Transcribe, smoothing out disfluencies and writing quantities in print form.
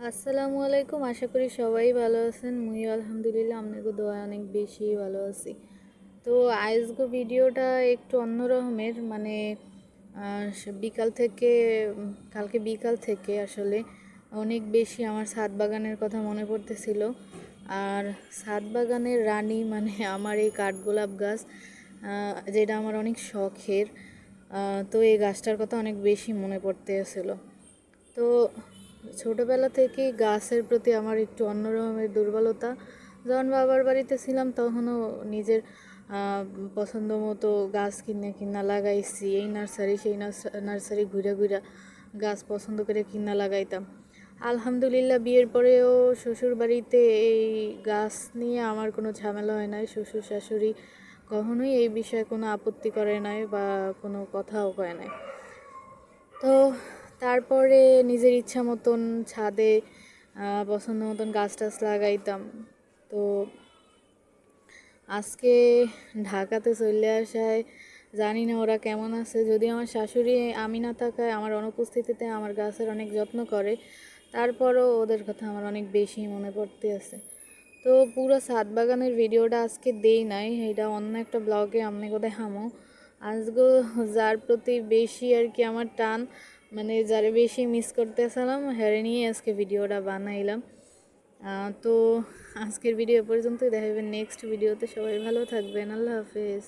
আসসালামু আলাইকুম। আশা করি সবাই ভালো আছেন। মুই আলহামদুলিল্লাহ আপনাকে দোয়া অনেক বেশি ভালো আছি। তো আজকের ভিডিওটা একটু অন্য রকমের, মানে বিকাল থেকে কালকে বিকাল থেকে আসলে অনেক বেশি আমার ছাদ বাগানের কথা মনে পড়তেছিল। আর ছাদ বাগানের রানী মানে আমার এই কাঠগোলাপ গাছ, যেটা আমার অনেক শখের। তো এই গাছটার কথা অনেক বেশি মনে পড়তেছিল। তো ছোটোবেলা থেকেই গাছের প্রতি আমার একটু অন্য রকমের দুর্বলতা। যখন বাবার বাড়িতে ছিলাম তখনও নিজের পছন্দ মতো গাছ কিনে কিনা লাগাইছি। এই নার্সারি সেই নার্সারি ঘুরে ঘুরে গাছ পছন্দ করে কিনা লাগাইতাম। আলহামদুলিল্লাহ বিয়ের পরেও শ্বশুর বাড়িতে এই গাছ নিয়ে আমার কোনো ঝামেলা হয় নাই। শ্বশুর শাশুড়ি কখনোই এই বিষয়ে কোনো আপত্তি করে নাই বা কোনো কথাও কয় নাই। তো তারপরে নিজের ইচ্ছা মতন ছাদে পছন্দ মতন গাছ টাছ লাগাইতাম। তো আজকে ঢাকাতে চলে আসায় জানি না ওরা কেমন আছে। যদি আমার শাশুড়ি আমি না থাকায় আমার অনুপস্থিতিতে আমার গাছের অনেক যত্ন করে, তারপরও ওদের কথা আমার অনেক বেশি মনে পড়তে আছে। তো পুরো ছাদ বাগানের ভিডিওটা আজকে দেই নাই, এটা অন্য একটা ব্লগে আপনাকে দেখামো। আজকে যার প্রতি বেশি আর কি আমার টান, মানে যারে বেশি মিস করতেছিলাম হ্যারে নিয়ে আজকে ভিডিওটা বানাইলাম। তো আজকের ভিডিও পর্যন্তই, দেখা হবে নেক্সট ভিডিওতে। সবাই ভালো থাকবেন, আল্লাহ হাফেজ।